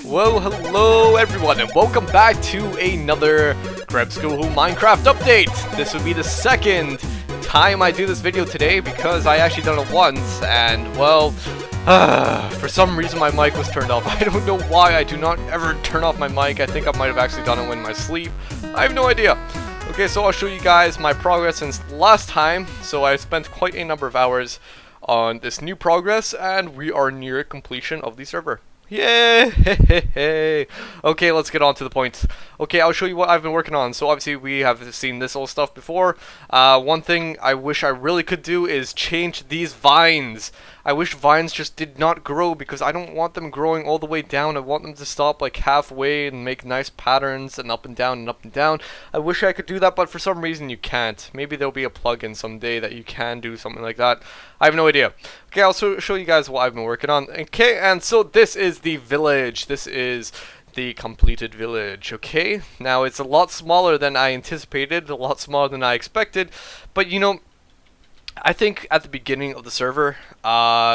Well, hello everyone, and welcome back to another Greb School Minecraft update. This will be the second time I do this video today because I actually done it once, and well, for some reason my mic was turned off. I don't know why. I do not ever turn off my mic. I think I might have actually done it in my sleep. I have no idea. Okay, so I'll show you guys my progress since last time. So I spent quite a number of hours on this new progress, and we are near completion of the server. Yay! Okay, let's get on to the point. Okay, I'll show you what I've been working on. So obviously we have seen this old stuff before. One thing I wish I really could do is change these vines. I wish vines just did not grow because I don't want them growing all the way down. I want them to stop like halfway and make nice patterns and up and down and up and down. I wish I could do that, but for some reason you can't. Maybe there'll be a plugin someday that you can do something like that. I have no idea. Okay, I'll show you guys what I've been working on. Okay, and so this is the village. This is the completed village. Okay, now it's a lot smaller than I anticipated, a lot smaller than I expected, but you know, I think at the beginning of the server,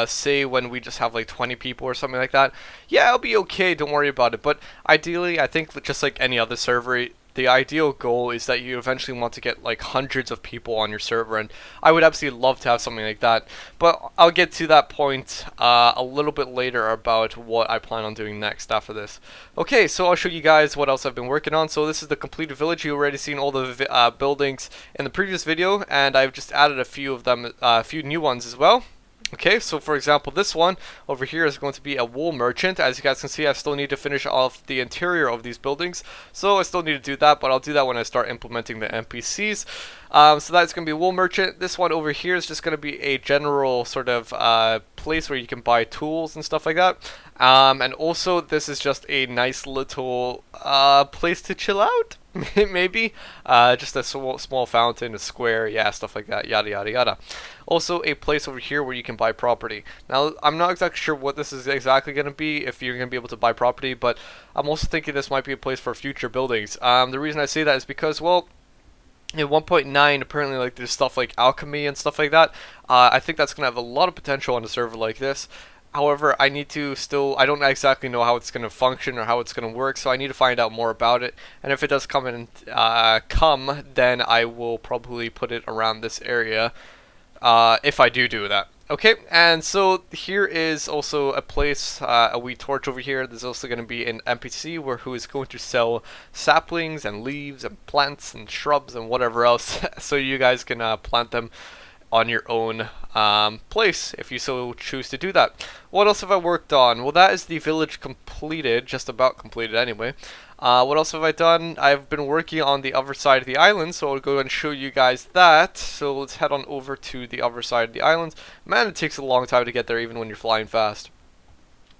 say when we just have like 20 people or something like that, yeah, it'll be okay, don't worry about it. But ideally, I think just like any other server, the ideal goal is that you eventually want to get like hundreds of people on your server, and I would absolutely love to have something like that. But I'll get to that point a little bit later about what I plan on doing next after this. Okay, so I'll show you guys what else I've been working on. So this is the completed village. You've already seen all the buildings in the previous video, and I've just added a few of them, a few new ones as well. Okay, so for example, this one over here is going to be a wool merchant. As you guys can see, I still need to finish off the interior of these buildings, so I still need to do that, but I'll do that when I start implementing the NPCs. So that's going to be a wool merchant. This one over here is just going to be a general sort of place where you can buy tools and stuff like that. And also, this is just a nice little place to chill out. Maybe just a small fountain, a square, yeah, stuff like that, yada yada yada. Also a place over here where you can buy property. Now I'm not exactly sure what this is exactly going to be, if you're going to be able to buy property, but I'm also thinking this might be a place for future buildings. The reason I say that is because, well, in 1.9 apparently like there's stuff like alchemy and stuff like that. I think that's going to have a lot of potential on a server like this. However, I need to still, I don't exactly know how it's going to function or how it's going to work, so I need to find out more about it. And if it does come in, then I will probably put it around this area, if I do that. Okay, and so here is also a place, a wee torch over here. There's also going to be an NPC who is going to sell saplings and leaves and plants and shrubs and whatever else, so you guys can plant them on your own place if you so choose to do that. What else have I worked on? Well, that is the village completed, just about completed anyway. What else have I done? I've been working on the other side of the island, so I'll go and show you guys that. So let's head on over to the other side of the island. Man, it takes a long time to get there even when you're flying fast.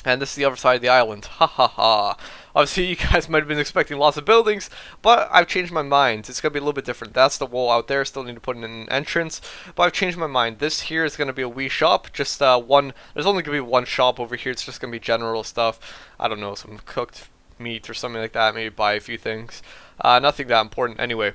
And this is the other side of the island. Ha ha ha. Obviously, you guys might have been expecting lots of buildings, but I've changed my mind. It's going to be a little bit different. That's the wall out there. Still need to put in an entrance, but I've changed my mind. This here is going to be a wee shop. Just one. There's only going to be one shop over here. It's just going to be general stuff. I don't know, some cooked meat or something like that. Maybe buy a few things. Nothing that important anyway.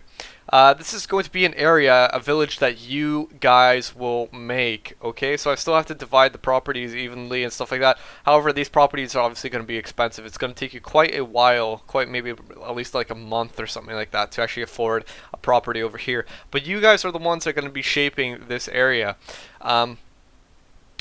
This is going to be an area, a village that you guys will make, okay? So I still have to divide the properties evenly and stuff like that. However, these properties are obviously going to be expensive. It's going to take you quite a while, quite maybe at least like a month or something like that to actually afford a property over here. But you guys are the ones that are going to be shaping this area.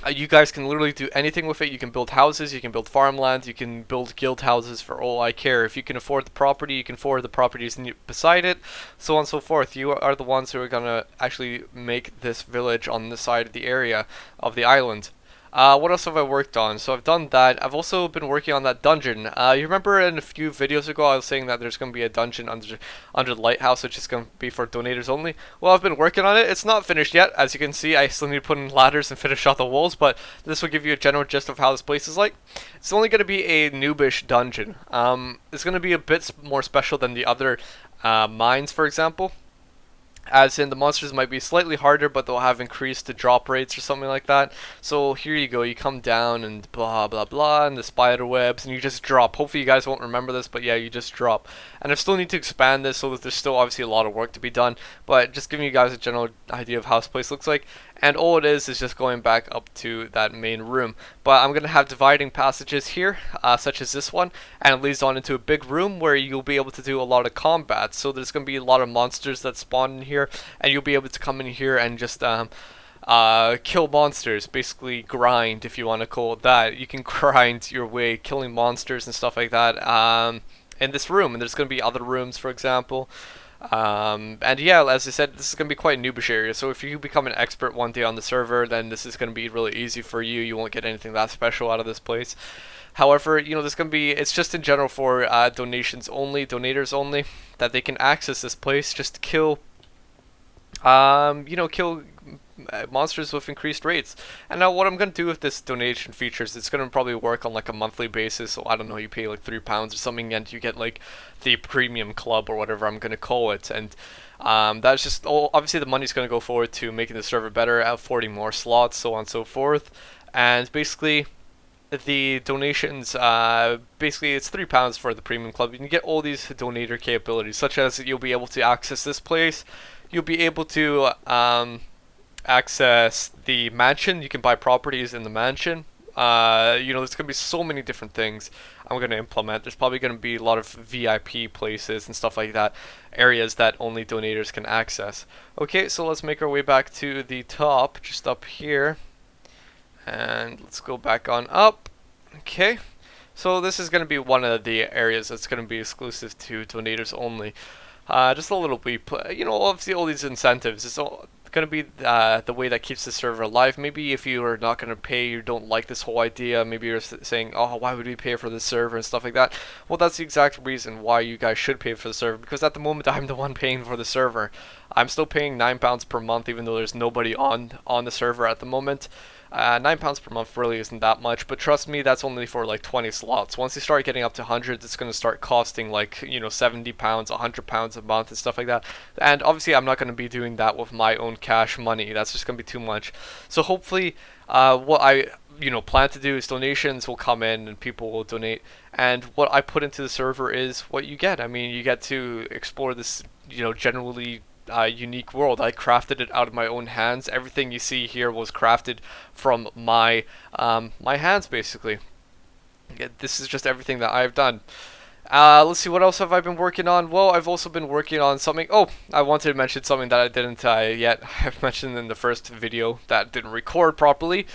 You guys can literally do anything with it. You can build houses, you can build farmlands, you can build guild houses for all I care. If you can afford the property, you can afford the properties beside it, so on and so forth. You are the ones who are going to actually make this village on this side of the area of the island. What else have I worked on? So I've done that. I've also been working on that dungeon. You remember in a few videos ago I was saying that there's going to be a dungeon under the lighthouse, which is going to be for donators only? Well, I've been working on it. It's not finished yet. As you can see, I still need to put in ladders and finish off the walls, but this will give you a general gist of how this place is like. It's only going to be a noobish dungeon. It's going to be a bit more special than the other mines, for example. As in, the monsters might be slightly harder, but they'll have increased the drop rates or something like that. So here you go, you come down and blah blah blah, and the spider webs, and you just drop. Hopefully you guys won't remember this, but yeah, you just drop. And I still need to expand this, so that there's still obviously a lot of work to be done, but just giving you guys a general idea of how this place looks like. and all it is just going back up to that main room. But I'm gonna have dividing passages here, such as this one, and it leads on into a big room where you'll be able to do a lot of combat. So there's gonna be a lot of monsters that spawn in here, and you'll be able to come in here and just kill monsters, basically grind, if you want to call it that. You can grind your way killing monsters and stuff like that in this room, and there's going to be other rooms, for example. And yeah, as I said, this is going to be quite a noobish area, so if you become an expert one day on the server, then this is going to be really easy for you. You won't get anything that special out of this place. However, you know, there's going to be, it's just in general for donations only, donators only, that they can access this place just to kill, you know, kill monsters with increased rates. And now what I'm going to do with this donation features, it's going to probably work on like a monthly basis. So I don't know, you pay like £3 or something and you get like the premium club or whatever I'm going to call it. And that's just, obviously the money's going to go forward to making the server better, affording more slots, so on and so forth. And basically the donations, basically it's £3 for the premium club. You can get all these donator capabilities, such as you'll be able to access this place, you'll be able to access the mansion. You can buy properties in the mansion. You know, there's gonna be so many different things I'm gonna implement. There's probably gonna be a lot of VIP places and stuff like that, areas that only donators can access. Okay, so let's make our way back to the top, just up here, and let's go back on up. Okay, so this is gonna be one of the areas that's gonna be exclusive to donators only. Just a little bit, you know, obviously all these incentives, it's all going to be the way that keeps the server alive. Maybe if you are not going to pay, you don't like this whole idea, maybe you're saying, oh, why would we pay for this server and stuff like that. Well, that's the exact reason why you guys should pay for the server, because at the moment I'm the one paying for the server. I'm still paying £9 per month, even though there's nobody on the server at the moment. £9 per month really isn't that much, but trust me, that's only for like 20 slots. Once you start getting up to hundreds, it's going to start costing like, you know, £70, £100 a month and stuff like that. And obviously I'm not going to be doing that with my own cash money. That's just going to be too much. So hopefully what I plan to do is donations will come in and people will donate, and what I put into the server is what you get. I mean, you get to explore this, you know, generally unique world. I crafted it out of my own hands. Everything you see here was crafted from my my hands, basically. This is just everything that I've done. Let's see, what else have I been working on? Well, I've also been working on something. Oh, I wanted to mention something that I didn't yet. I've mentioned in the first video that didn't record properly.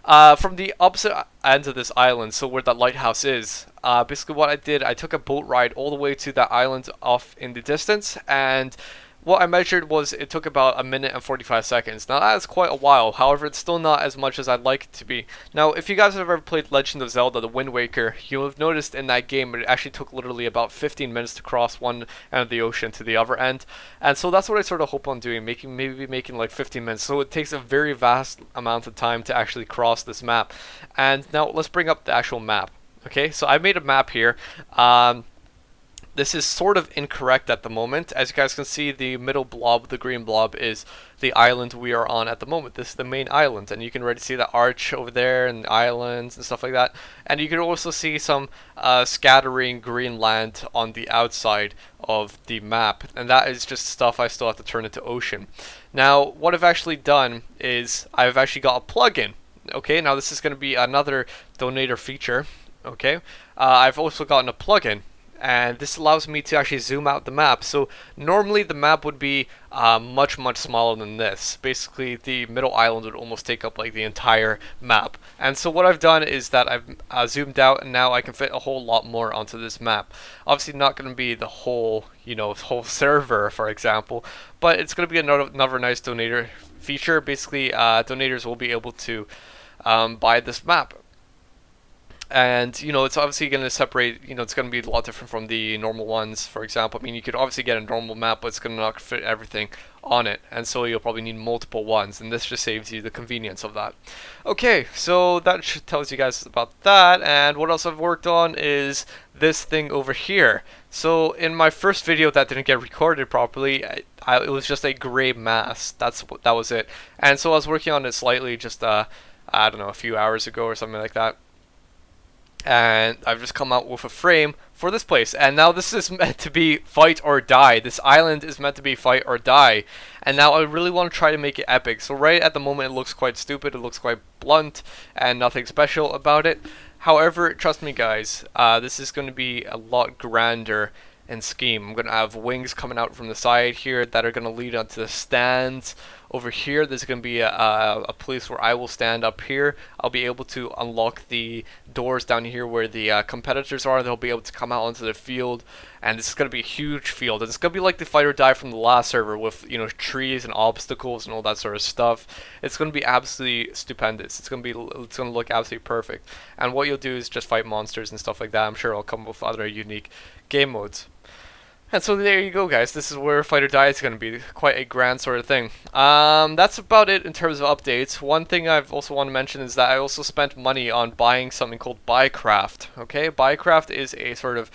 From the opposite end of this island, so where that lighthouse is, basically what I did, I took a boat ride all the way to that island off in the distance, and what I measured was it took about 1 minute and 45 seconds. Now that is quite a while, however it's still not as much as I'd like it to be. Now if you guys have ever played Legend of Zelda The Wind Waker, you'll have noticed in that game it actually took literally about 15 minutes to cross one end of the ocean to the other end. And so that's what I sort of hope on doing, maybe making like 15 minutes. So it takes a very vast amount of time to actually cross this map. And now let's bring up the actual map. Okay, so I made a map here. This is sort of incorrect at the moment. As you guys can see, the middle blob, the green blob, is the island we are on at the moment. This is the main island, and you can already see the arch over there and the islands and stuff like that. And you can also see some scattering green land on the outside of the map, and that is just stuff I still have to turn into ocean. Now, what I've actually done is I've actually got a plugin. Okay, now this is going to be another donator feature. Okay, I've also gotten a plugin, and this allows me to actually zoom out the map. So normally the map would be much smaller than this. Basically the middle island would almost take up like the entire map. And so what I've done is that I've zoomed out, and now I can fit a whole lot more onto this map. Obviously not going to be the whole, whole server, for example, but it's going to be another nice donator feature. Basically donators will be able to buy this map. And, it's obviously going to separate, it's going to be a lot different from the normal ones, for example. I mean, you could obviously get a normal map, but it's going to not fit everything on it. And so you'll probably need multiple ones, and this just saves you the convenience of that. Okay, so that tells you guys about that. And what else I've worked on is this thing over here. So in my first video that didn't get recorded properly, it was just a gray mass. That was it. And so I was working on it slightly just, I don't know, a few hours ago or something like that. and I've just come out with a frame for this place, and now this is meant to be fight or die. This island is meant to be fight or die, and now I really want to try to make it epic. So right at the moment it looks quite stupid, it looks quite blunt, and nothing special about it. However, trust me guys, this is going to be a lot grander in scheme. I'm going to have wings coming out from the side here that are going to lead onto the stands. Over here, there's going to be a place where I will stand up here. I'll be able to unlock the doors down here where the competitors are. They'll be able to come out onto the field, and this is going to be a huge field. And it's going to be like the fight or die from the last server with, you know, trees and obstacles and all that sort of stuff. It's going to be absolutely stupendous. It's going to look absolutely perfect. And what you'll do is just fight monsters and stuff like that. I'm sure I'll come up with other unique game modes. And so there you go guys, this is where Fight or Die is going to be, quite a grand sort of thing. That's about it in terms of updates. One thing I've also want to mention is that I also spent money on buying something called Buycraft. Okay, Buycraft is a sort of,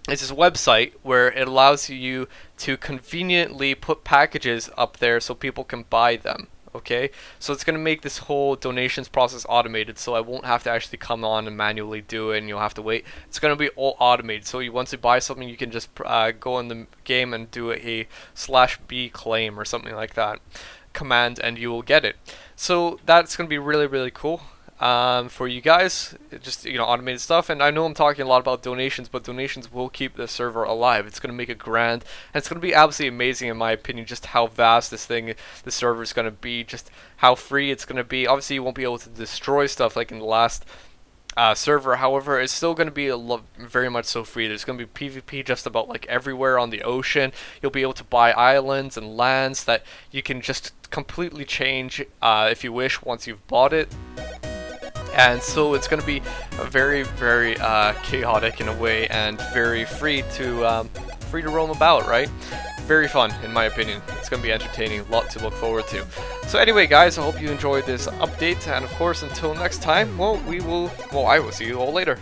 it's this website where it allows you to conveniently put packages up there so people can buy them. Okay, so it's going to make this whole donations process automated, so I won't have to actually come on and manually do it and you'll have to wait. It's going to be all automated, so once you buy something you can just go in the game and do a /B claim or something like that command and you will get it. So that's going to be really, really cool for you guys, just, you know, automated stuff. And I know I'm talking a lot about donations, but donations will keep the server alive. It's going to make it grand, and it's going to be absolutely amazing in my opinion, just how vast this server is going to be, just how free it's going to be. Obviously you won't be able to destroy stuff like in the last server, however it's still going to be very much so free. There's going to be PvP just about like everywhere on the ocean. You'll be able to buy islands and lands that you can just completely change if you wish once you've bought it. And so it's going to be very, very chaotic in a way, and very free to roam about, right? Very fun, in my opinion. It's going to be entertaining, a lot to look forward to. So anyway, guys, I hope you enjoyed this update, and of course, until next time, well, I will see you all later.